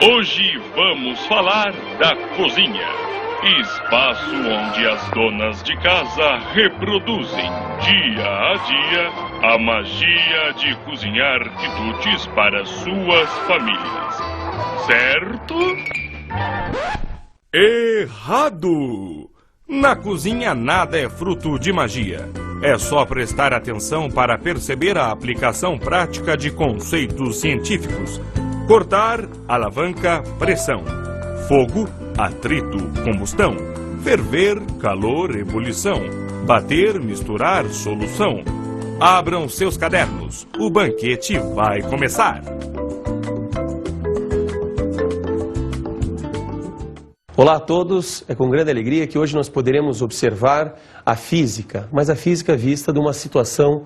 Hoje vamos falar da cozinha, espaço onde as donas de casa reproduzem dia a dia a magia de cozinhar quitutes para suas famílias. Certo? Errado! Na cozinha nada é fruto de magia. É só prestar atenção para perceber a aplicação prática de conceitos científicos. Cortar, alavanca, pressão. Fogo, atrito, combustão. Ferver, calor, ebulição. Bater, misturar, solução. Abram seus cadernos, o banquete vai começar. Olá a todos, é com grande alegria que hoje nós poderemos observar a física, mas a física vista de uma situação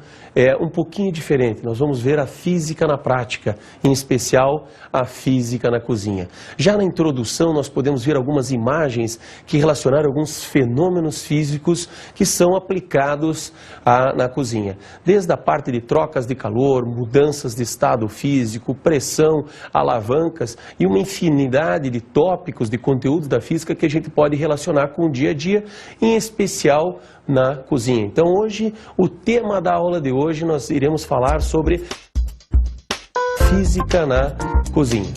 um pouquinho diferente. Nós vamos ver a física na prática, em especial a física na cozinha. Já na introdução nós podemos ver algumas imagens que relacionaram alguns fenômenos físicos que são aplicados na cozinha. Desde a parte de trocas de calor, mudanças de estado físico, pressão, alavancas e uma infinidade de tópicos, de conteúdos da física que a gente pode relacionar com o dia a dia, em especial na cozinha. Então hoje, o tema da aula de hoje, nós iremos falar sobre física na cozinha.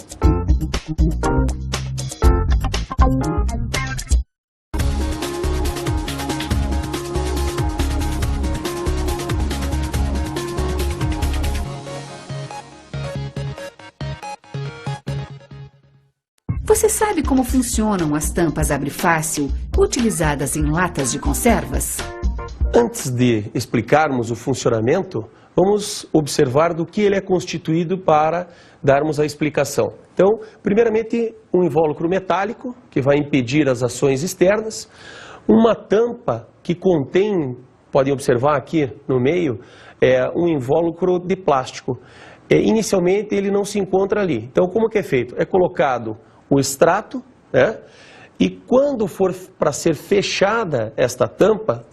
Você sabe como funcionam as tampas abre fácil utilizadas em latas de conservas? Antes de explicarmos o funcionamento, vamos observar do que ele é constituído para darmos a explicação. Então, primeiramente, um invólucro metálico, que vai impedir as ações externas, uma tampa que contém, podem observar aqui no meio, um invólucro de plástico. Inicialmente, ele não se encontra ali. Então, como que é feito? É colocado o extrato, né? E quando for para ser fechada esta tampa,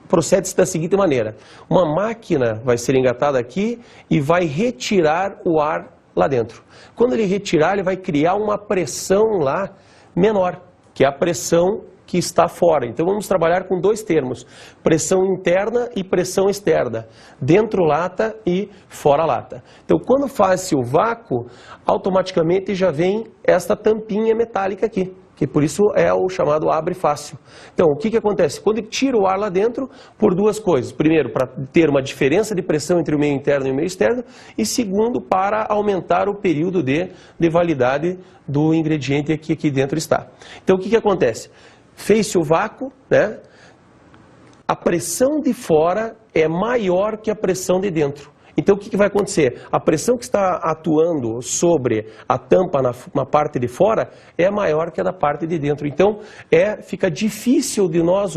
procede-se da seguinte maneira: uma máquina vai ser engatada aqui e vai retirar o ar lá dentro. Quando ele retirar, ele vai criar uma pressão lá menor, que é a pressão que está fora. Então vamos trabalhar com dois termos: pressão interna e pressão externa, dentro lata e fora lata. Então quando faz-se o vácuo, automaticamente já vem esta tampinha metálica aqui, que por isso é o chamado abre fácil. Então o que acontece? Quando ele tira o ar lá dentro, por duas coisas: primeiro, para ter uma diferença de pressão entre o meio interno e o meio externo, e segundo, para aumentar o período de validade do ingrediente que aqui dentro está. Então o que acontece? Fez-se o vácuo, né? A pressão de fora é maior que a pressão de dentro. Então o que vai acontecer? A pressão que está atuando sobre a tampa na parte de fora é maior que a da parte de dentro. Então fica difícil de nós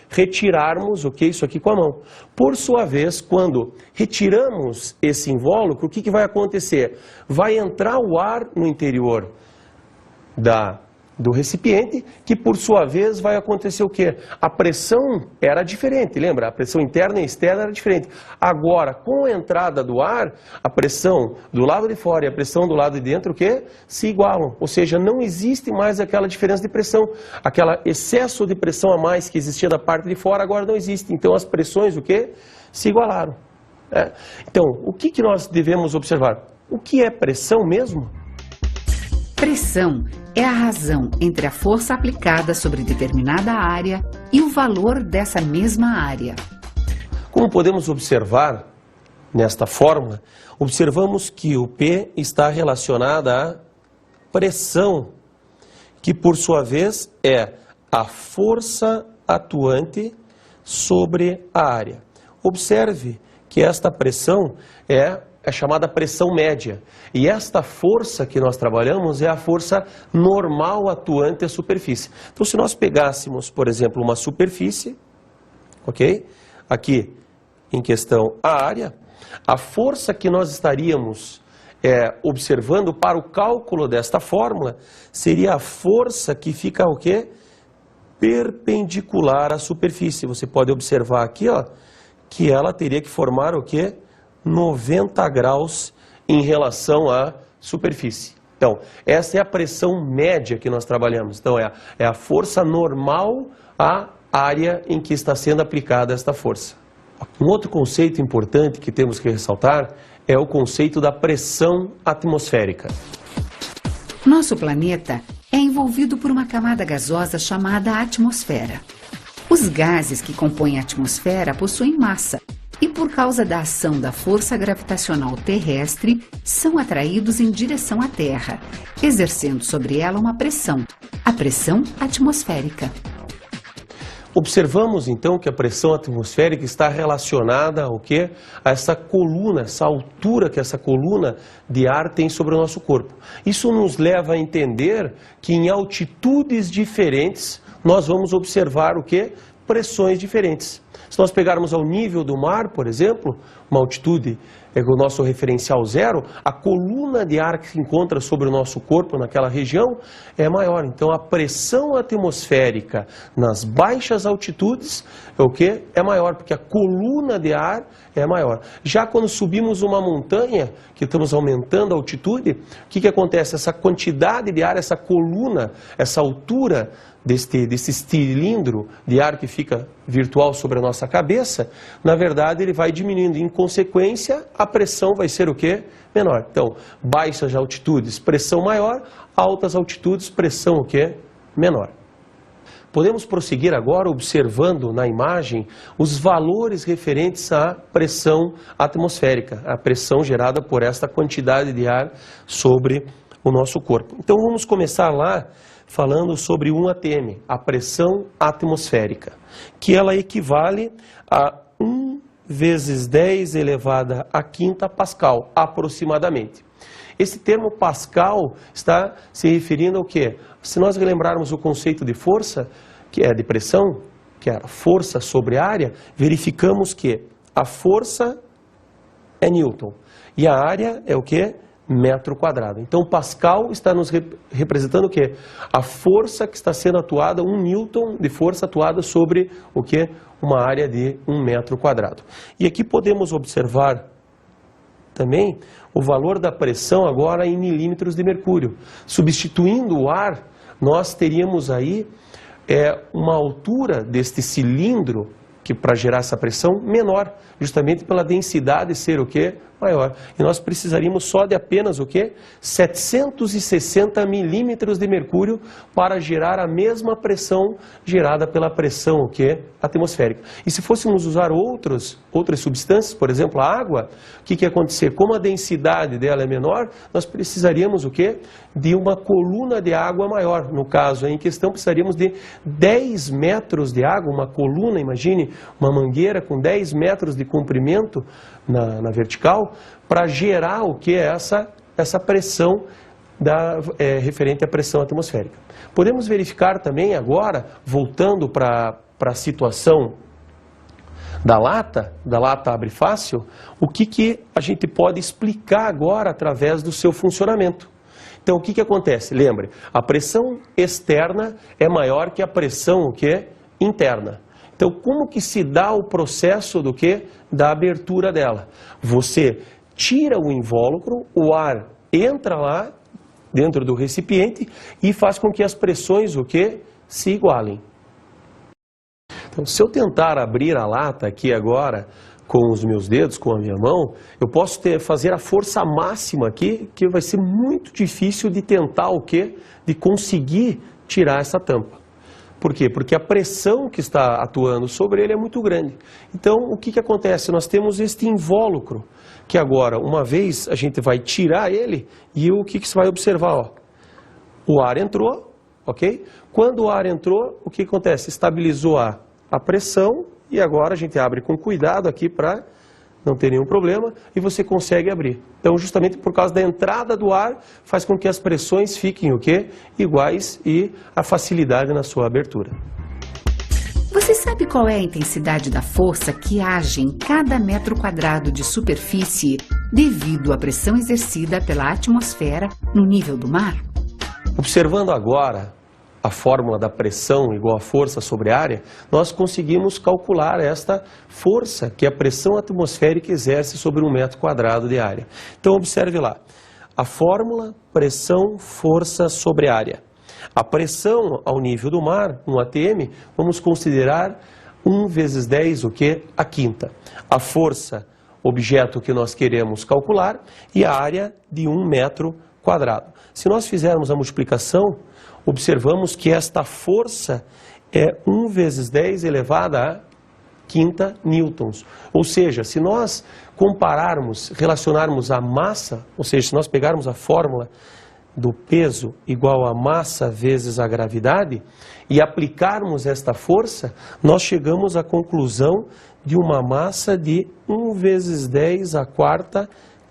retirarmos isso aqui com a mão. Por sua vez, quando retiramos esse invólucro, o que vai acontecer? Vai entrar o ar no interior do recipiente, que por sua vez vai acontecer o quê? A pressão era diferente, lembra? A pressão interna e externa era diferente. Agora, com a entrada do ar, a pressão do lado de fora e a pressão do lado de dentro, o quê? Se igualam. Ou seja, não existe mais aquela diferença de pressão. Aquele excesso de pressão a mais que existia da parte de fora, agora não existe. Então as pressões, o quê? Se igualaram. Então, o que nós devemos observar? O que é pressão mesmo? Pressão é a razão entre a força aplicada sobre determinada área e o valor dessa mesma área. Como podemos observar nesta fórmula, observamos que o P está relacionado à pressão, que por sua vez é a força atuante sobre a área. Observe que esta pressão é chamada pressão média. E esta força que nós trabalhamos é a força normal atuante à superfície. Então, se nós pegássemos, por exemplo, uma superfície, ok? Aqui, em questão, a área, a força que nós estaríamos observando para o cálculo desta fórmula seria a força que fica, o quê? Perpendicular à superfície. Você pode observar aqui, ó, que ela teria que formar o quê? 90 graus em relação à superfície. Então, essa é a pressão média que nós trabalhamos. Então, é a força normal à área em que está sendo aplicada esta força. Um outro conceito importante que temos que ressaltar é o conceito da pressão atmosférica. Nosso planeta é envolvido por uma camada gasosa chamada atmosfera. Os gases que compõem a atmosfera possuem massa e, por causa da ação da força gravitacional terrestre, são atraídos em direção à Terra, exercendo sobre ela uma pressão, a pressão atmosférica. Observamos então que a pressão atmosférica está relacionada ao quê? A essa coluna, essa altura que essa coluna de ar tem sobre o nosso corpo. Isso nos leva a entender que em altitudes diferentes nós vamos observar o quê? Pressões diferentes. Se nós pegarmos ao nível do mar, por exemplo, uma altitude o nosso referencial zero, a coluna de ar que se encontra sobre o nosso corpo naquela região é maior. Então a pressão atmosférica nas baixas altitudes é maior, porque a coluna de ar é maior. Já quando subimos uma montanha, que estamos aumentando a altitude, o que acontece? Essa quantidade de ar, essa coluna, essa altura desse cilindro de ar que fica virtual sobre a nossa cabeça, na verdade ele vai diminuindo. Em consequência, a pressão vai ser o quê? Menor. Então, baixas altitudes, pressão maior, altas altitudes, pressão o quê? Menor. Podemos prosseguir agora observando na imagem os valores referentes à pressão atmosférica, a pressão gerada por esta quantidade de ar sobre o nosso corpo. Então vamos começar lá falando sobre 1 atm, a pressão atmosférica, que ela equivale a 1 vezes 10 elevada à quinta Pascal, aproximadamente. Esse termo Pascal está se referindo ao quê? Se nós relembrarmos o conceito de força, que é de pressão, que era força sobre área, verificamos que a força é Newton e a área é o quê? Metro quadrado. Então Pascal está nos representando o quê? A força que está sendo atuada, 1 Newton de força atuada sobre o quê? Uma área de 1 metro quadrado. E aqui podemos observar também o valor da pressão agora em milímetros de mercúrio. Substituindo o ar, nós teríamos aí uma altura deste cilindro, que para gerar essa pressão, menor, justamente pela densidade ser o quê? Maior. E nós precisaríamos só de apenas o quê? 760 milímetros de mercúrio para gerar a mesma pressão gerada pela pressão o quê? Atmosférica. E se fôssemos usar outras substâncias, por exemplo a água, o que ia acontecer? Como a densidade dela é menor, nós precisaríamos o quê? De uma coluna de água maior. No caso em questão, precisaríamos de 10 metros de água, uma coluna, imagine, uma mangueira com 10 metros de comprimento na vertical, para gerar o que é essa pressão referente à pressão atmosférica. Podemos verificar também agora, voltando para a situação da lata abre fácil, o que a gente pode explicar agora através do seu funcionamento. Então o que acontece? Lembre, a pressão externa é maior que a pressão interna. Então, como que se dá o processo da abertura dela? Você tira o invólucro, o ar entra lá dentro do recipiente e faz com que as pressões se igualem. Então, se eu tentar abrir a lata aqui agora com os meus dedos, com a minha mão, eu posso fazer a força máxima aqui, que vai ser muito difícil de tentar de conseguir tirar essa tampa. Por quê? Porque a pressão que está atuando sobre ele é muito grande. Então, o que acontece? Nós temos este invólucro, que agora, uma vez a gente vai tirar ele, e o que você vai observar? Ó, o ar entrou, ok? Quando o ar entrou, o que acontece? Estabilizou a pressão, e agora a gente abre com cuidado aqui para não ter nenhum problema, e você consegue abrir. Então, justamente por causa da entrada do ar, faz com que as pressões fiquem iguais e a facilidade na sua abertura. Você sabe qual é a intensidade da força que age em cada metro quadrado de superfície devido à pressão exercida pela atmosfera no nível do mar? Observando agora a fórmula da pressão igual a força sobre a área, nós conseguimos calcular esta força que a pressão atmosférica exerce sobre 1 metro quadrado de área. Então, observe lá. a fórmula, pressão, força sobre área. A pressão ao nível do mar, no ATM, vamos considerar 1 vezes 10, o que? A quinta. A força, objeto que nós queremos calcular, e a área de 1 metro quadrado. Se nós fizermos a multiplicação, observamos que esta força é 1 vezes 10 elevada a quinta newtons. Ou seja, se nós compararmos, relacionarmos a massa, ou seja, se nós pegarmos a fórmula do peso igual a massa vezes a gravidade e aplicarmos esta força, nós chegamos à conclusão de uma massa de 1 vezes 10 a quarta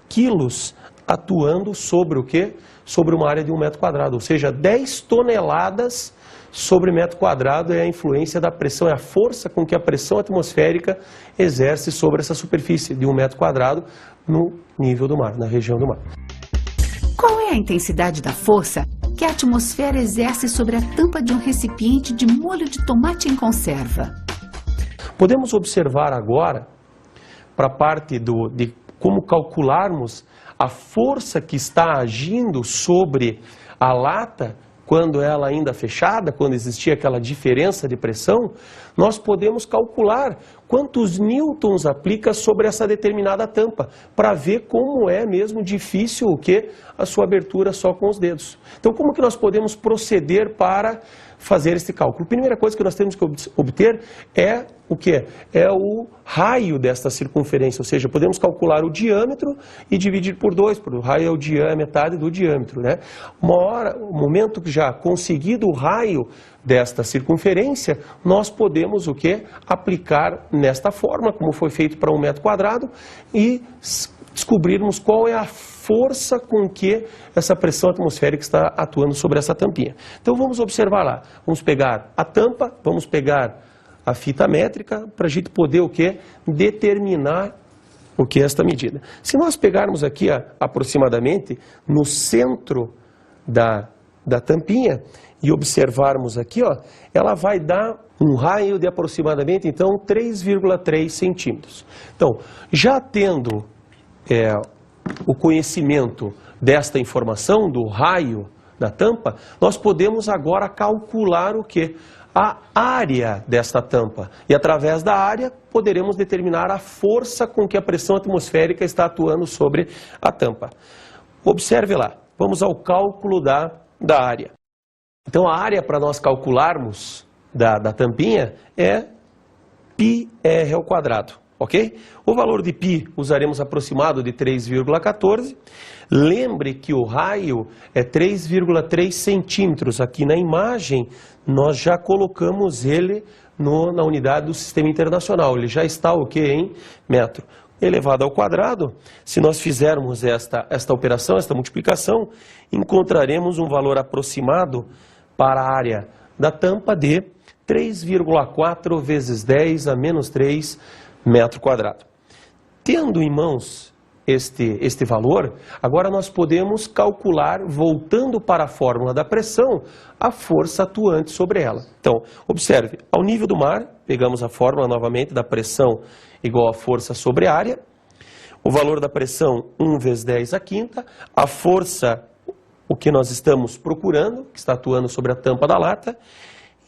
quilos atuando sobre o quê? Sobre uma área de 1 metro quadrado, ou seja, 10 toneladas sobre metro quadrado é a influência da pressão, é a força com que a pressão atmosférica exerce sobre essa superfície de 1 metro quadrado no nível do mar, na região do mar. Qual é a intensidade da força que a atmosfera exerce sobre a tampa de um recipiente de molho de tomate em conserva? Podemos observar agora, para a parte de como calcularmos a força que está agindo sobre a lata, quando ela ainda fechada, quando existia aquela diferença de pressão, nós podemos calcular quantos newtons aplica sobre essa determinada tampa, para ver como é mesmo difícil o que? A sua abertura só com os dedos. Então, como que nós podemos proceder para fazer esse cálculo? A primeira coisa que nós temos que obter é o que? É o raio desta circunferência, ou seja, podemos calcular o diâmetro e dividir por 2, porque o raio é o diâmetro, metade do diâmetro, né? O momento que já conseguido o raio desta circunferência, nós podemos o que? Aplicar nesta forma, como foi feito para 1 metro quadrado, e descobrirmos qual é a força com que essa pressão atmosférica está atuando sobre essa tampinha. Então vamos observar lá, vamos pegar a tampa, vamos pegar a fita métrica para a gente poder o que? Determinar o que é esta medida. Se nós pegarmos aqui aproximadamente no centro da tampinha e observarmos aqui, ó, ela vai dar um raio de aproximadamente então 3,3 centímetros. Então, já tendo o conhecimento desta informação, do raio da tampa, nós podemos agora calcular o que? A área desta tampa. E através da área, poderemos determinar a força com que a pressão atmosférica está atuando sobre a tampa. Observe lá, vamos ao cálculo da área. Então a área para nós calcularmos da tampinha é πr ao quadrado. Ok? O valor de π usaremos aproximado de 3,14. Lembre que o raio é 3,3 centímetros. Aqui na imagem, nós já colocamos ele na unidade do Sistema Internacional. Ele já está o quê? Em metro. Elevado ao quadrado, se nós fizermos esta operação, esta multiplicação, encontraremos um valor aproximado para a área da tampa de 3,4 vezes 10 a menos 3 metro quadrado. Tendo em mãos este valor, agora nós podemos calcular, voltando para a fórmula da pressão, a força atuante sobre ela. Então, observe, ao nível do mar, pegamos a fórmula novamente da pressão igual a força sobre a área, o valor da pressão 1 vezes 10 a quinta, a força, o que nós estamos procurando, que está atuando sobre a tampa da lata,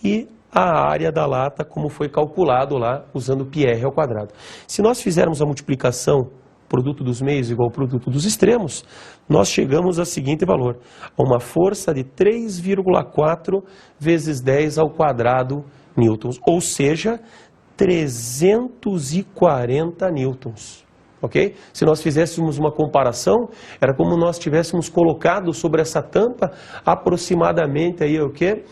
e a área da lata, como foi calculado lá, usando πr ao quadrado. Se nós fizermos a multiplicação, produto dos meios igual ao produto dos extremos, nós chegamos ao seguinte valor, a uma força de 3,4 vezes 10 ao quadrado newtons, ou seja, 340 newtons. Okay? Se nós fizéssemos uma comparação, era como nós tivéssemos colocado sobre essa tampa aproximadamente aí, o quê?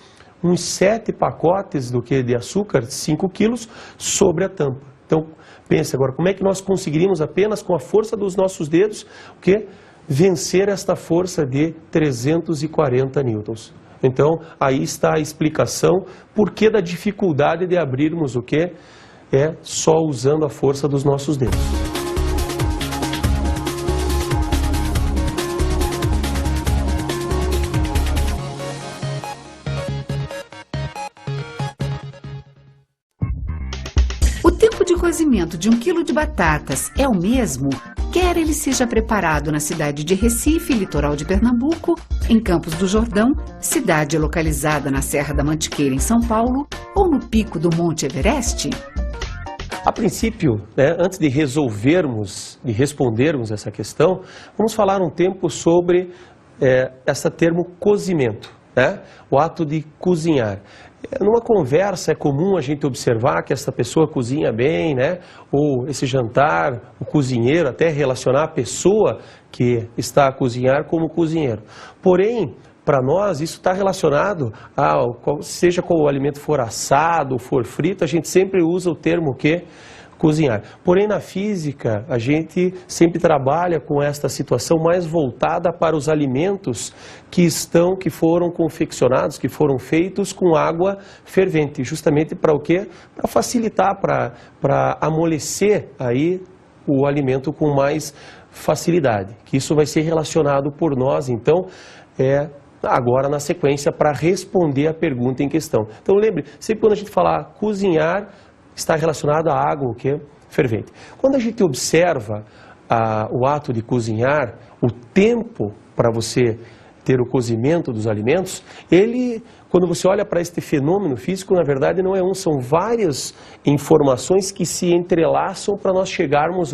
Uns 7 pacotes de açúcar, 5 quilos, sobre a tampa. Então, pense agora, como é que nós conseguiríamos apenas com a força dos nossos dedos, vencer esta força de 340 newtons? Então, aí está a explicação por que da dificuldade de abrirmos o que é só usando a força dos nossos dedos. O tempo de cozimento de 1 quilo de batatas é o mesmo quer ele seja preparado na cidade de Recife, litoral de Pernambuco, em Campos do Jordão, cidade localizada na Serra da Mantiqueira, em São Paulo, ou no pico do Monte Everest? A princípio, antes de respondermos essa questão, vamos falar um tempo sobre esse termo cozimento, o ato de cozinhar. Numa conversa é comum a gente observar que essa pessoa cozinha bem, ou esse jantar, o cozinheiro, até relacionar a pessoa que está a cozinhar como cozinheiro. Porém, para nós, isso está relacionado seja qual o alimento for assado, for frito, a gente sempre usa o termo cozinhar. Porém, na física, a gente sempre trabalha com esta situação mais voltada para os alimentos que foram confeccionados, que foram feitos com água fervente, justamente para o quê? Para facilitar, para amolecer aí o alimento com mais facilidade. Que isso vai ser relacionado por nós, então, agora na sequência para responder a pergunta em questão. Então lembre, sempre quando a gente falar cozinhar, está relacionado à água fervente. Quando a gente observa o ato de cozinhar, o tempo para você ter o cozimento dos alimentos, quando você olha para este fenômeno físico, na verdade não é são várias informações que se entrelaçam para nós chegarmos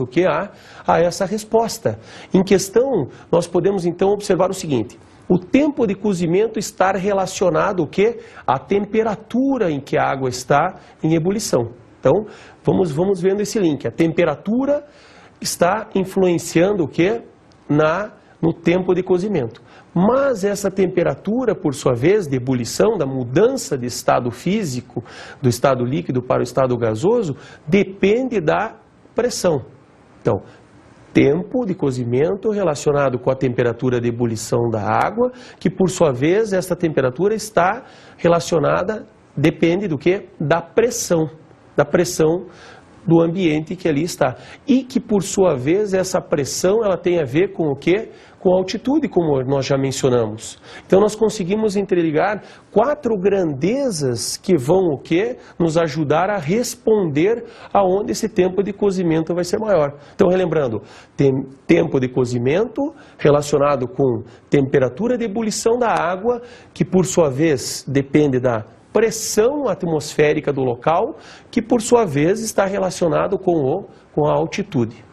a essa resposta. Em questão, nós podemos então observar o seguinte: o tempo de cozimento está relacionado à temperatura em que a água está em ebulição. Então, vamos vendo esse link. A temperatura está influenciando no tempo de cozimento. Mas essa temperatura, por sua vez, de ebulição, da mudança de estado físico, do estado líquido para o estado gasoso, depende da pressão. Então, tempo de cozimento relacionado com a temperatura de ebulição da água, que por sua vez essa temperatura está relacionada, depende do da pressão do ambiente que ali está. E que por sua vez essa pressão ela tem a ver com com a altitude, como nós já mencionamos. Então nós conseguimos interligar 4 grandezas que vão nos ajudar a responder aonde esse tempo de cozimento vai ser maior. Então relembrando, tem tempo de cozimento relacionado com temperatura de ebulição da água, que por sua vez depende da pressão atmosférica do local, que por sua vez está relacionado com a altitude.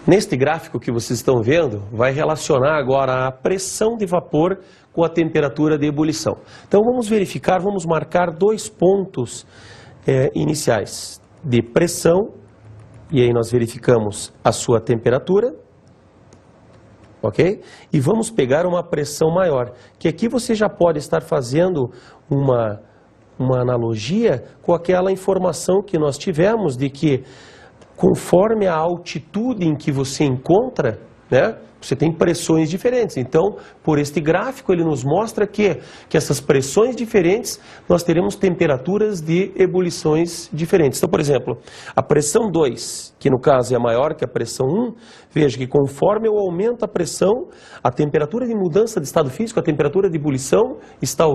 Neste gráfico que vocês estão vendo, vai relacionar agora a pressão de vapor com a temperatura de ebulição. Então vamos verificar, vamos marcar 2 pontos iniciais de pressão, e aí nós verificamos a sua temperatura, ok? E vamos pegar uma pressão maior, que aqui você já pode estar fazendo uma analogia com aquela informação que nós tivemos de que conforme a altitude em que você encontra, você tem pressões diferentes. Então, por este gráfico, ele nos mostra que essas pressões diferentes, nós teremos temperaturas de ebulições diferentes. Então, por exemplo, a pressão 2, que no caso é maior que a pressão 1, veja que conforme eu aumento a pressão, a temperatura de mudança de estado físico, a temperatura de ebulição está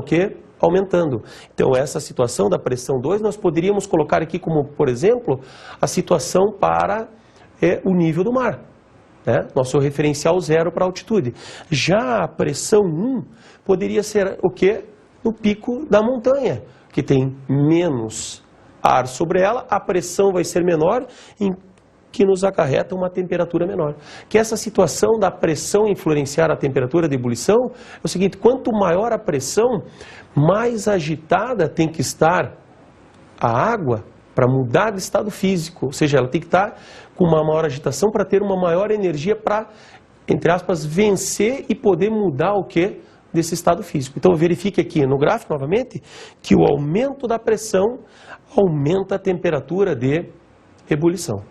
aumentando. Então, essa situação da pressão 2, nós poderíamos colocar aqui como, por exemplo, a situação para o nível do mar. Nosso referencial 0 para a altitude. Já a pressão 1 poderia ser no pico da montanha, que tem menos ar sobre ela, a pressão vai ser menor, que nos acarreta uma temperatura menor. Que essa situação da pressão influenciar a temperatura de ebulição é o seguinte: quanto maior a pressão, mais agitada tem que estar a água para mudar de estado físico, ou seja, ela tem que estar com uma maior agitação para ter uma maior energia para, entre aspas, vencer e poder mudar desse estado físico. Então verifique aqui no gráfico novamente que o aumento da pressão aumenta a temperatura de ebulição.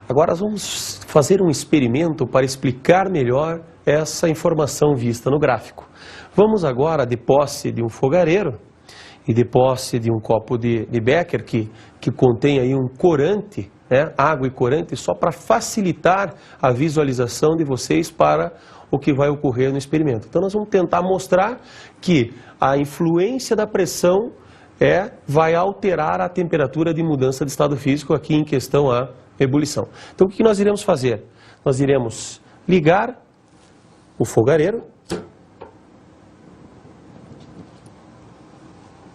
Agora nós vamos fazer um experimento para explicar melhor essa informação vista no gráfico. Vamos agora, de posse de um fogareiro e de posse de um copo de Becker que contém aí um corante, água e corante, só para facilitar a visualização de vocês para o que vai ocorrer no experimento. Então nós vamos tentar mostrar que a influência da pressão vai alterar a temperatura de mudança de estado físico, aqui em questão a ebulição. Então o que nós iremos fazer? Nós iremos ligar o fogareiro,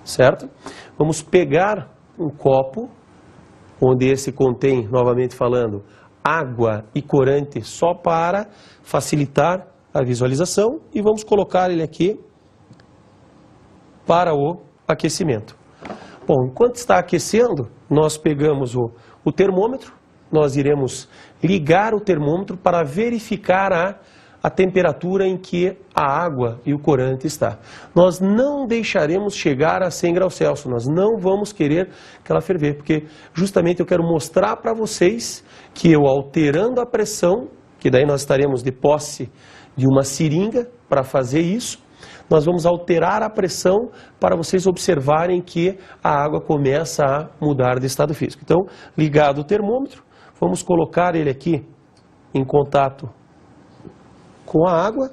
certo? Vamos pegar um copo, onde esse contém, novamente falando, água e corante só para facilitar a visualização, e vamos colocar ele aqui para o aquecimento. Bom, enquanto está aquecendo, nós pegamos o termômetro, nós iremos ligar o termômetro para verificar a temperatura em que a água e o corante está. Nós não deixaremos chegar a 100 graus Celsius, nós não vamos querer que ela ferver, porque justamente eu quero mostrar para vocês que eu alterando a pressão, que daí nós estaremos de posse de uma seringa para fazer isso, nós vamos alterar a pressão para vocês observarem que a água começa a mudar de estado físico. Então, ligado o termômetro, vamos colocar ele aqui em contato com a água,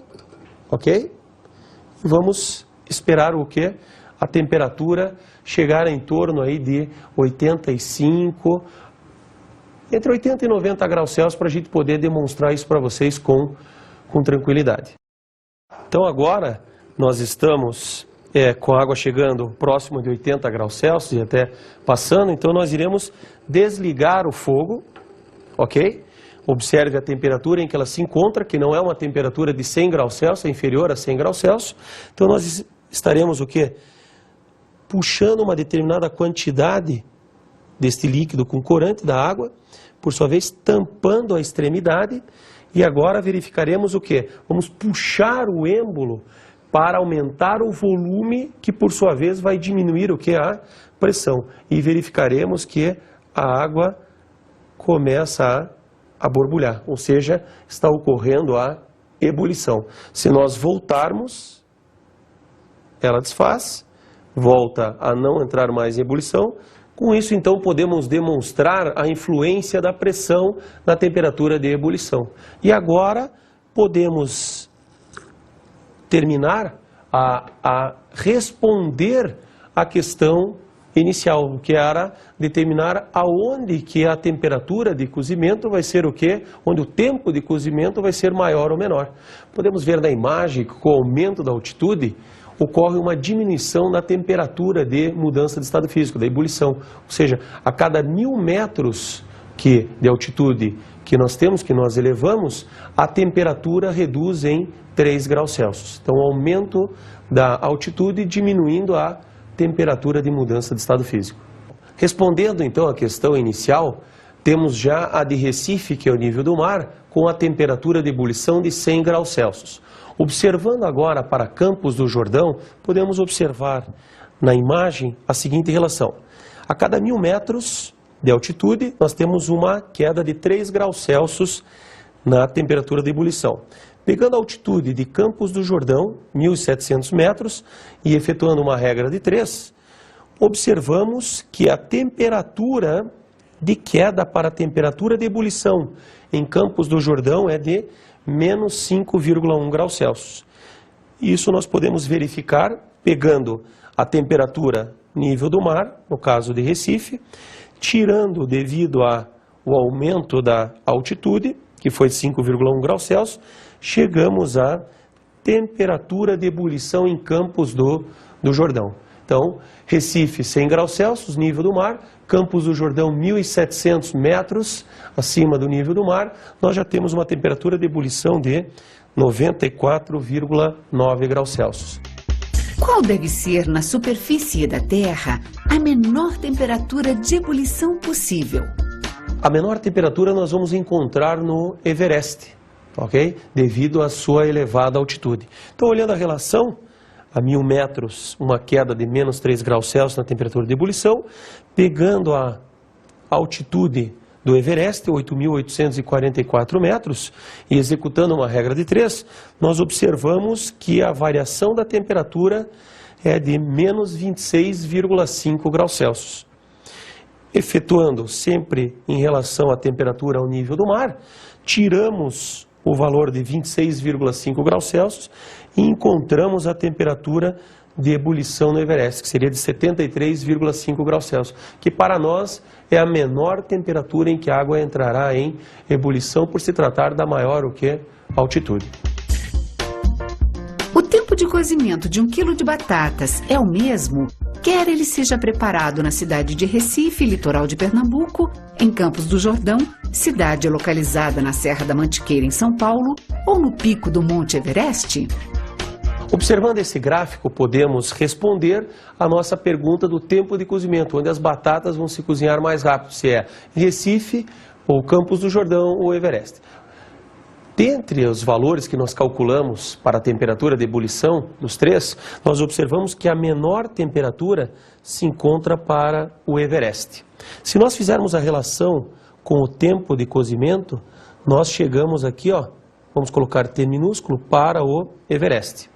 ok? E vamos esperar o quê? A temperatura chegar em torno aí de 85, entre 80 e 90 graus Celsius, para a gente poder demonstrar isso para vocês com tranquilidade. Então agora nós estamos com a água chegando próximo de 80 graus Celsius e até passando, então nós iremos desligar o fogo, ok? Observe a temperatura em que ela se encontra, que não é uma temperatura de 100 graus Celsius, é inferior a 100 graus Celsius. Então nós estaremos o quê? Puxando uma determinada quantidade deste líquido com corante da água, por sua vez tampando a extremidade, e agora verificaremos o quê? Vamos puxar o êmbolo para aumentar o volume, que por sua vez vai diminuir o quê? A pressão. E verificaremos que a água começa a borbulhar, ou seja, está ocorrendo a ebulição. Se nós voltarmos, ela desfaz, volta a não entrar mais em ebulição. Com isso, então, podemos demonstrar a influência da pressão na temperatura de ebulição. E agora podemos terminar a responder à questão inicial, que era determinar aonde que a temperatura de cozimento vai ser o quê? Onde o tempo de cozimento vai ser maior ou menor. Podemos ver na imagem que com o aumento da altitude ocorre uma diminuição da temperatura de mudança de estado físico, da ebulição. Ou seja, a cada 1000 metros de altitude que nós temos, que nós elevamos, a temperatura reduz em 3 graus Celsius. Então, o aumento da altitude diminuindo a temperatura de mudança de estado físico. Respondendo então à questão inicial, temos já a de Recife, que é o nível do mar, com a temperatura de ebulição de 100 graus Celsius. Observando agora para Campos do Jordão, podemos observar na imagem a seguinte relação. A cada 1000 metros de altitude, nós temos uma queda de 3 graus Celsius na temperatura de ebulição. Pegando a altitude de Campos do Jordão, 1.700 metros, e efetuando uma regra de 3, observamos que a temperatura de queda para a temperatura de ebulição em Campos do Jordão é de menos 5,1 graus Celsius. Isso nós podemos verificar pegando a temperatura nível do mar, no caso de Recife, tirando devido ao aumento da altitude, que foi 5,1 graus Celsius, chegamos à temperatura de ebulição em Campos do Jordão. Então, Recife 100 graus Celsius, nível do mar, Campos do Jordão 1.700 metros acima do nível do mar, nós já temos uma temperatura de ebulição de 94,9 graus Celsius. Qual deve ser, na superfície da Terra, a menor temperatura de ebulição possível? A menor temperatura nós vamos encontrar no Everest, ok? Devido à sua elevada altitude. Então, olhando a relação, a 1000 metros, uma queda de menos 3 graus Celsius na temperatura de ebulição, pegando a altitude do Everest, 8.844 metros, e executando uma regra de 3, nós observamos que a variação da temperatura é de menos 26,5 graus Celsius. Efetuando sempre em relação à temperatura ao nível do mar, tiramos o valor de 26,5 graus Celsius e encontramos a temperatura de ebulição no Everest, que seria de 73,5 graus Celsius, que para nós é a menor temperatura em que a água entrará em ebulição, por se tratar da maior altitude. O tempo de cozimento de 1 quilo de batatas é o mesmo, quer ele seja preparado na cidade de Recife, litoral de Pernambuco, em Campos do Jordão, cidade localizada na Serra da Mantiqueira, em São Paulo, ou no pico do Monte Everest? Observando esse gráfico, podemos responder a nossa pergunta do tempo de cozimento, onde as batatas vão se cozinhar mais rápido, se é Recife, ou Campos do Jordão, ou Everest. Dentre os valores que nós calculamos para a temperatura de ebulição dos três, nós observamos que a menor temperatura se encontra para o Everest. Se nós fizermos a relação com o tempo de cozimento, nós chegamos aqui, vamos colocar T minúsculo, para o Everest.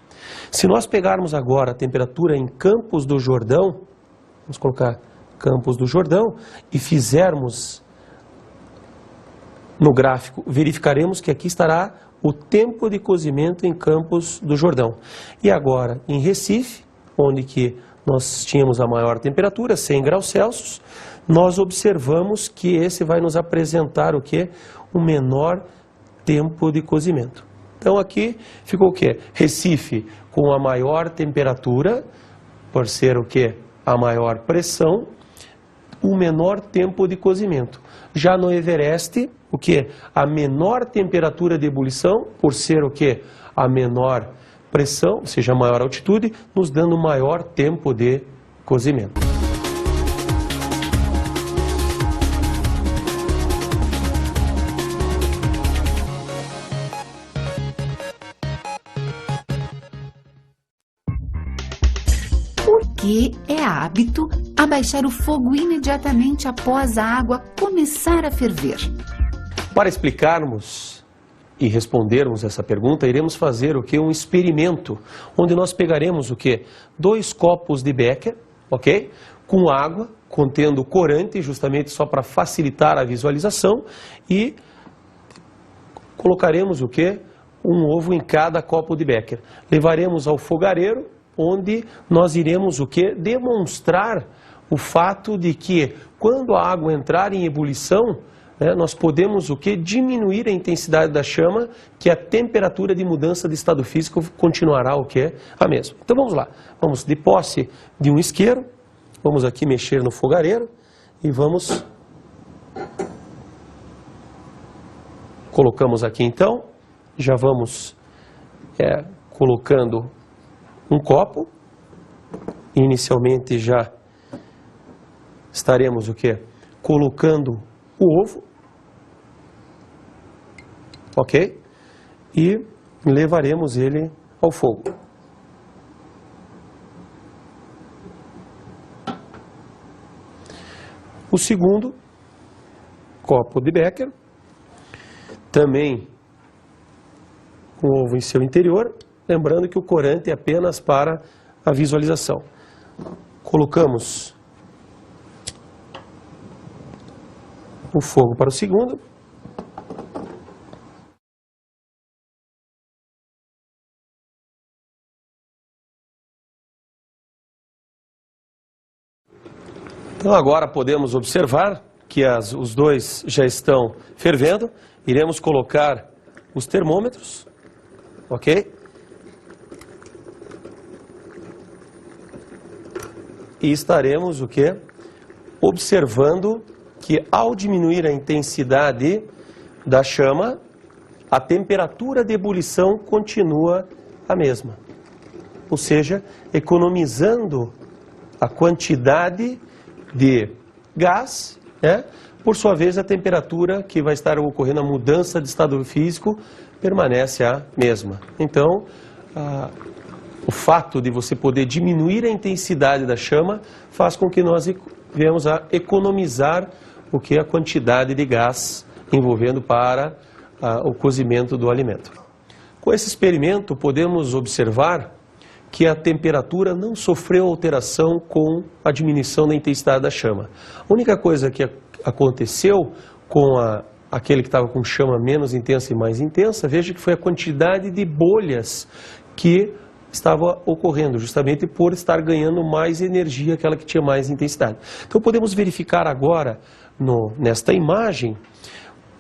Se nós pegarmos agora a temperatura em Campos do Jordão, vamos colocar Campos do Jordão, e fizermos no gráfico, verificaremos que aqui estará o tempo de cozimento em Campos do Jordão. E agora, em Recife, onde que nós tínhamos a maior temperatura, 100 graus Celsius, nós observamos que esse vai nos apresentar o quê? O menor tempo de cozimento. Então aqui ficou o quê? Recife com a maior temperatura, por ser o quê? A maior pressão, o menor tempo de cozimento. Já no Everest, o quê? A menor temperatura de ebulição, por ser o quê? A menor pressão, ou seja, a maior altitude, nos dando maior tempo de cozimento. Por que é hábito abaixar o fogo imediatamente após a água começar a ferver? Para explicarmos e respondermos essa pergunta, iremos fazer o quê? Um experimento, onde nós pegaremos o quê? 2 copos de Becker, ok? Com água, contendo corante, justamente só para facilitar a visualização, e colocaremos o quê? Um ovo em cada copo de Becker. Levaremos ao fogareiro, onde nós iremos o quê? Demonstrar o fato de que quando a água entrar em ebulição, nós podemos o quê? Diminuir a intensidade da chama, que a temperatura de mudança de estado físico continuará o quê? A mesma. Então vamos lá, vamos de posse de um isqueiro, vamos aqui mexer no fogareiro e vamos... Colocamos aqui então, já vamos colocando um copo, inicialmente já estaremos o quê? Colocando o ovo, ok? E levaremos ele ao fogo. O segundo copo de Becker, também com o ovo em seu interior, lembrando que o corante é apenas para a visualização. Colocamos o fogo para o segundo. Então agora podemos observar que os dois já estão fervendo. Iremos colocar os termômetros, ok? E estaremos o quê? Observando que ao diminuir a intensidade da chama, a temperatura de ebulição continua a mesma. Ou seja, economizando a quantidade de gás, por sua vez a temperatura que vai estar ocorrendo, a mudança de estado físico, permanece a mesma. Então, o fato de você poder diminuir a intensidade da chama faz com que nós venhamos a economizar o que é a quantidade de gás envolvendo para o cozimento do alimento. Com esse experimento podemos observar que a temperatura não sofreu alteração com a diminuição da intensidade da chama. A única coisa que aconteceu com aquele que estava com chama menos intensa e mais intensa, veja que foi a quantidade de bolhas que estava ocorrendo, justamente por estar ganhando mais energia, aquela que tinha mais intensidade. Então podemos verificar agora, nesta imagem,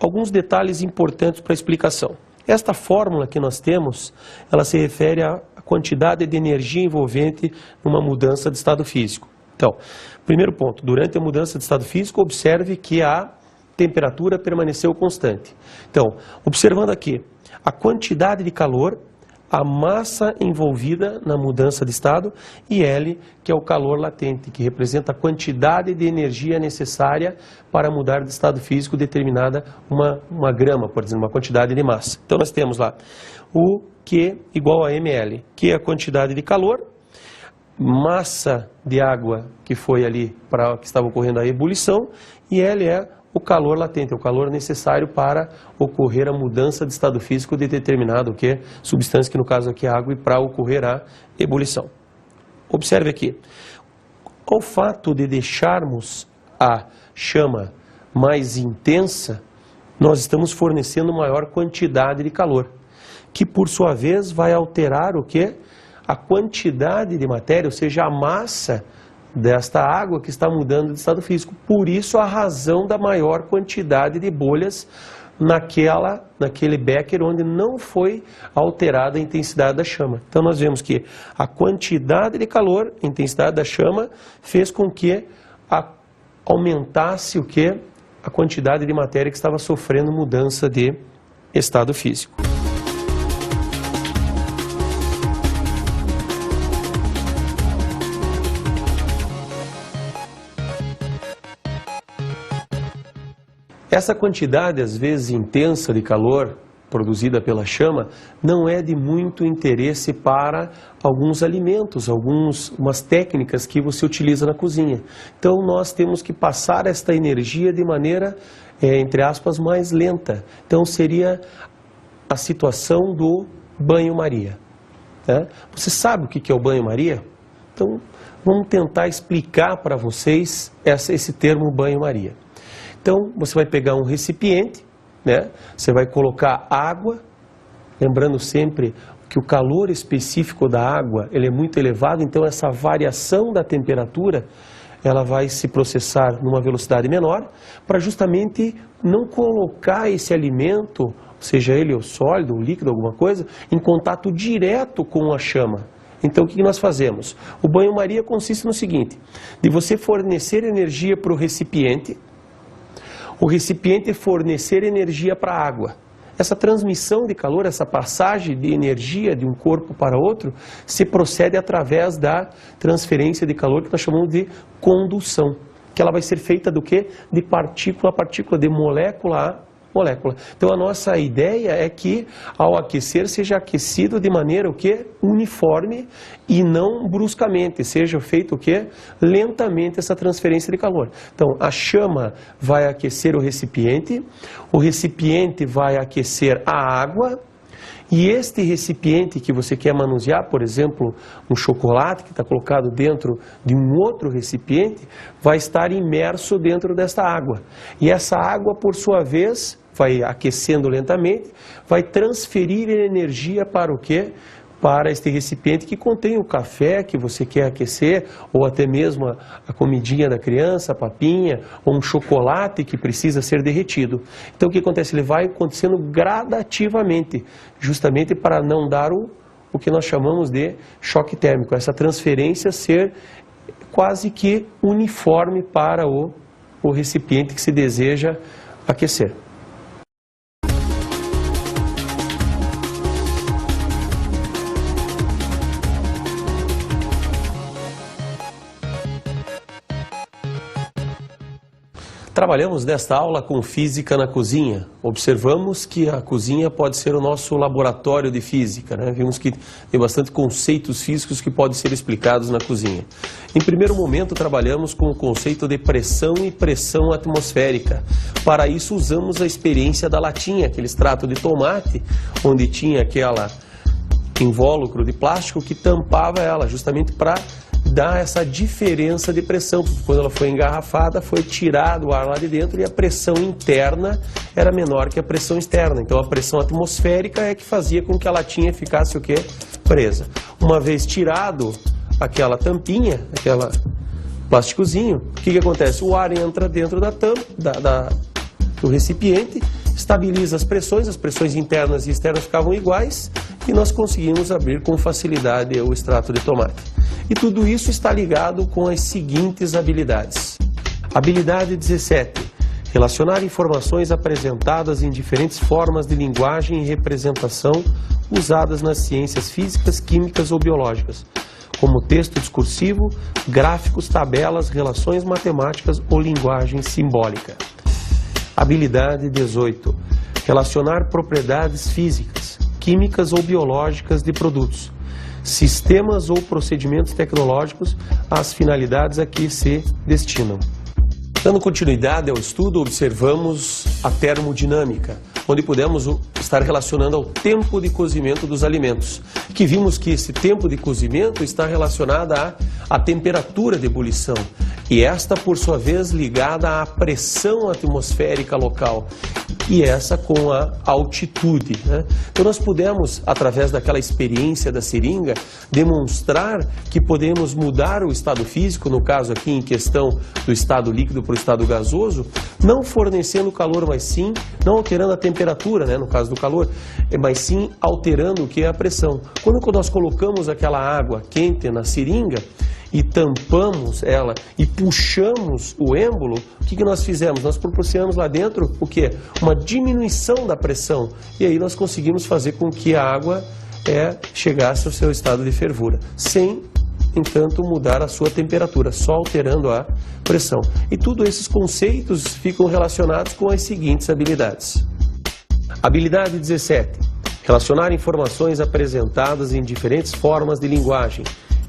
alguns detalhes importantes para a explicação. Esta fórmula que nós temos, ela se refere à quantidade de energia envolvente numa mudança de estado físico. Então, primeiro ponto, durante a mudança de estado físico, observe que a temperatura permaneceu constante. Então, observando aqui, a quantidade de calor, a massa envolvida na mudança de estado e L, que é o calor latente, que representa a quantidade de energia necessária para mudar de estado físico determinada uma grama, por exemplo, uma quantidade de massa. Então nós temos lá o Q igual a ml, que é a quantidade de calor, massa de água que foi ali para que estava ocorrendo a ebulição, e L é o calor latente, o calor necessário para ocorrer a mudança de estado físico de determinado substância, que no caso aqui é água, e para ocorrer a ebulição. Observe aqui, ao fato de deixarmos a chama mais intensa, nós estamos fornecendo maior quantidade de calor, que por sua vez vai alterar a quantidade de matéria, ou seja, a massa desta água que está mudando de estado físico. Por isso a razão da maior quantidade de bolhas naquele becker onde não foi alterada a intensidade da chama. Então nós vemos que a quantidade de calor, a intensidade da chama, fez com que aumentasse a quantidade de matéria que estava sofrendo mudança de estado físico. Essa quantidade, às vezes, intensa de calor produzida pela chama não é de muito interesse para alguns alimentos, algumas técnicas que você utiliza na cozinha. Então nós temos que passar esta energia de maneira, entre aspas, mais lenta. Então seria a situação do banho-maria. Né? Você sabe o que é o banho-maria? Então vamos tentar explicar para vocês esse termo banho-maria. Então, você vai pegar um recipiente, né? Você vai colocar água, lembrando sempre que o calor específico da água ele é muito elevado, então essa variação da temperatura ela vai se processar numa velocidade menor, para justamente não colocar esse alimento, seja ele o sólido, o líquido, alguma coisa, em contato direto com a chama. Então o que nós fazemos? O banho-maria consiste no seguinte, de você fornecer energia para o recipiente fornecer energia para a água. Essa transmissão de calor, essa passagem de energia de um corpo para outro, se procede através da transferência de calor que nós chamamos de condução, que ela vai ser feita do quê? De partícula a partícula, de molécula a molécula. Então a nossa ideia é que ao aquecer seja aquecido de maneira uniforme e não bruscamente, seja feito lentamente essa transferência de calor. Então a chama vai aquecer o recipiente vai aquecer a água, e este recipiente que você quer manusear, por exemplo, um chocolate que está colocado dentro de um outro recipiente, vai estar imerso dentro desta água. E essa água, por sua vez, vai aquecendo lentamente, vai transferir energia para o quê? Para este recipiente que contém o café que você quer aquecer, ou até mesmo a comidinha da criança, a papinha, ou um chocolate que precisa ser derretido. Então o que acontece? Ele vai acontecendo gradativamente, justamente para não dar o que nós chamamos de choque térmico, essa transferência ser quase que uniforme para o recipiente que se deseja aquecer. Trabalhamos nesta aula com física na cozinha. Observamos que a cozinha pode ser o nosso laboratório de física, né? Vimos que tem bastante conceitos físicos que podem ser explicados na cozinha. Em primeiro momento, trabalhamos com o conceito de pressão e pressão atmosférica. Para isso, usamos a experiência da latinha, aquele extrato de tomate, onde tinha aquela invólucro de plástico que tampava ela, justamente para dar essa diferença de pressão. Quando ela foi engarrafada, foi tirado o ar lá de dentro e a pressão interna era menor que a pressão externa. Então a pressão atmosférica é que fazia com que a latinha ficasse presa. Uma vez tirado aquela tampinha, aquele plásticozinho, o que acontece? O ar entra dentro da tampa, do recipiente, estabiliza as pressões internas e externas ficavam iguais e nós conseguimos abrir com facilidade o extrato de tomate. E tudo isso está ligado com as seguintes habilidades. Habilidade 17. Relacionar informações apresentadas em diferentes formas de linguagem e representação usadas nas ciências físicas, químicas ou biológicas, como texto discursivo, gráficos, tabelas, relações matemáticas ou linguagem simbólica. Habilidade 18. Relacionar propriedades físicas, químicas ou biológicas de produtos, sistemas ou procedimentos tecnológicos às finalidades a que se destinam. Dando continuidade ao estudo, observamos a termodinâmica, onde pudemos estar relacionando ao tempo de cozimento dos alimentos, que vimos que esse tempo de cozimento está relacionado à temperatura de ebulição, e esta, por sua vez, ligada à pressão atmosférica local, e essa com a altitude, né? Então nós pudemos, através daquela experiência da seringa, demonstrar que podemos mudar o estado físico, no caso aqui em questão do estado líquido para o estado gasoso, não fornecendo calor, mas sim, não alterando a temperatura, né, no caso do calor, mas sim alterando o que é a pressão. Quando nós colocamos aquela água quente na seringa e tampamos ela e puxamos o êmbolo, o que nós fizemos? Nós proporcionamos lá dentro o quê? Uma diminuição da pressão. E aí nós conseguimos fazer com que a água chegasse ao seu estado de fervura, sem, entanto, mudar a sua temperatura, só alterando a pressão. E todos esses conceitos ficam relacionados com as seguintes habilidades. Habilidade 17. Relacionar informações apresentadas em diferentes formas de linguagem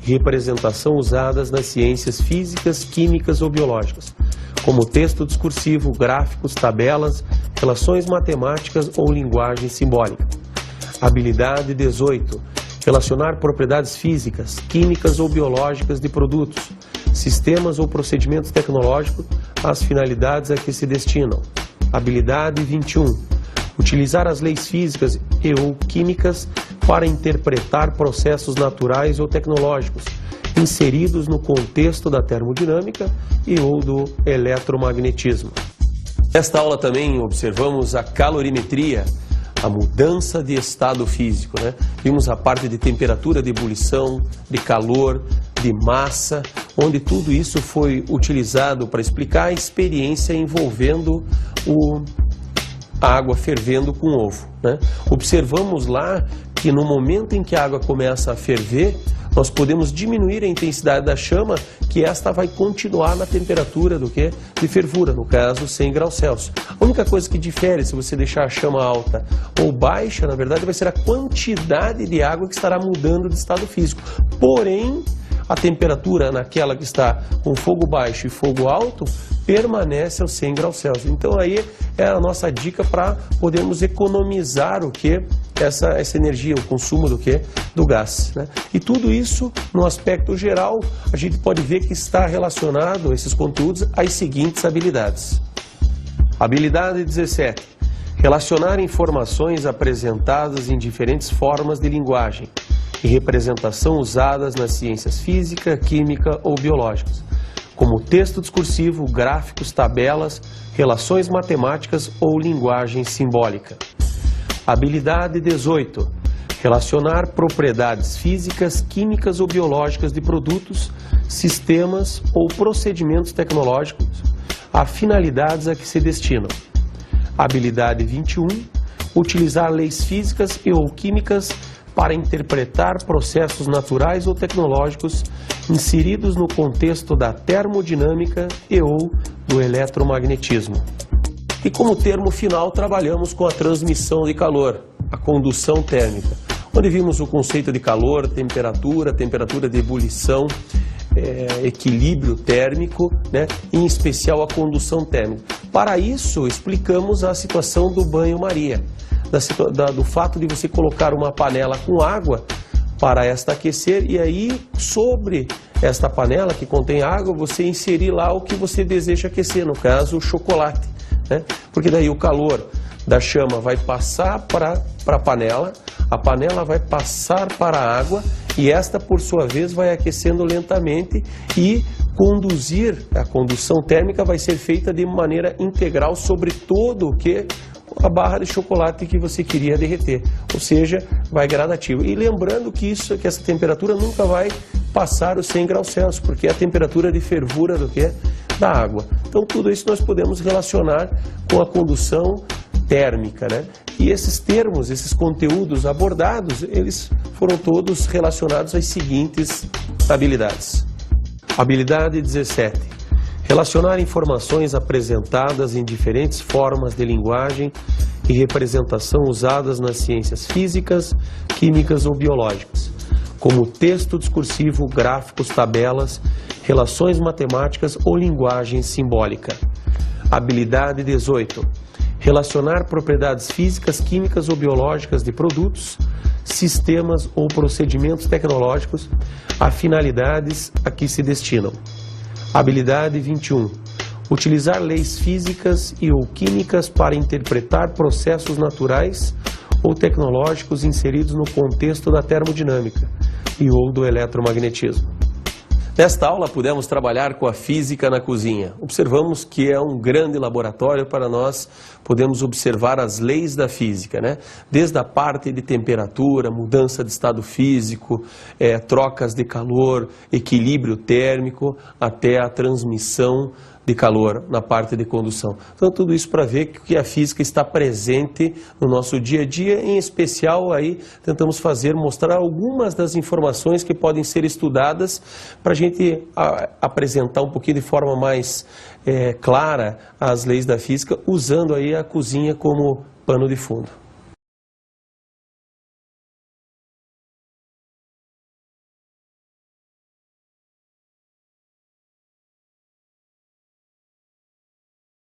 e representação usadas nas ciências físicas, químicas ou biológicas, como texto discursivo, gráficos, tabelas, relações matemáticas ou linguagem simbólica. Habilidade 18. Relacionar propriedades físicas, químicas ou biológicas de produtos, sistemas ou procedimentos tecnológicos às finalidades a que se destinam. Habilidade 21. Utilizar as leis físicas e ou químicas para interpretar processos naturais ou tecnológicos inseridos no contexto da termodinâmica e ou do eletromagnetismo. Nesta aula também observamos a calorimetria, a mudança de estado físico, né? Vimos a parte de temperatura, de ebulição, de calor, de massa, onde tudo isso foi utilizado para explicar a experiência envolvendo a água fervendo com ovo, né? Observamos lá que no momento em que a água começa a ferver, nós podemos diminuir a intensidade da chama, que esta vai continuar na temperatura de fervura, no caso 100 graus Celsius. A única coisa que difere se você deixar a chama alta ou baixa, na verdade, vai ser a quantidade de água que estará mudando de estado físico. Porém, a temperatura naquela que está com fogo baixo e fogo alto permanece aos 100 graus Celsius. Então aí é a nossa dica para podermos economizar essa energia, o consumo do gás, né? E tudo isso, no aspecto geral, a gente pode ver que está relacionado, esses conteúdos, às seguintes habilidades. Habilidade 17. Relacionar informações apresentadas em diferentes formas de linguagem e representação usadas nas ciências física, química ou biológicas, como texto discursivo, gráficos, tabelas, relações matemáticas ou linguagem simbólica. Habilidade 18. Relacionar propriedades físicas, químicas ou biológicas de produtos, sistemas ou procedimentos tecnológicos a finalidades a que se destinam. Habilidade 21. Utilizar leis físicas e ou químicas para interpretar processos naturais ou tecnológicos inseridos no contexto da termodinâmica e ou do eletromagnetismo. E como termo final, trabalhamos com a transmissão de calor, a condução térmica, onde vimos o conceito de calor, temperatura de ebulição, equilíbrio térmico, né? Em especial a condução térmica. Para isso, explicamos a situação do banho-maria, do fato de você colocar uma panela com água para esta aquecer e aí sobre esta panela que contém água você inserir lá o que você deseja aquecer, no caso o chocolate, né? Porque daí o calor da chama vai passar para a panela vai passar para a água e esta, por sua vez, vai aquecendo lentamente e a condução térmica vai ser feita de maneira integral sobre todo o que a barra de chocolate que você queria derreter, ou seja, vai gradativo. E lembrando que essa temperatura nunca vai passar os 100 graus Celsius, porque é a temperatura de fervura da água. Então tudo isso nós podemos relacionar com a condução térmica, né? E esses termos, esses conteúdos abordados, eles foram todos relacionados às seguintes habilidades. Habilidade 17. Relacionar informações apresentadas em diferentes formas de linguagem e representação usadas nas ciências físicas, químicas ou biológicas, como texto discursivo, gráficos, tabelas, relações matemáticas ou linguagem simbólica. Habilidade 18. Relacionar propriedades físicas, químicas ou biológicas de produtos, sistemas ou procedimentos tecnológicos a finalidades a que se destinam. Habilidade 21. Utilizar leis físicas e ou químicas para interpretar processos naturais ou tecnológicos inseridos no contexto da termodinâmica e ou do eletromagnetismo. Nesta aula pudemos trabalhar com a física na cozinha. Observamos que é um grande laboratório para nós podemos observar as leis da física, né? Desde a parte de temperatura, mudança de estado físico, trocas de calor, equilíbrio térmico, até a transmissão de calor na parte de condução. Então tudo isso para ver que a física está presente no nosso dia a dia, em especial aí tentamos mostrar algumas das informações que podem ser estudadas para a gente apresentar um pouquinho de forma mais clara as leis da física, usando aí a cozinha como pano de fundo.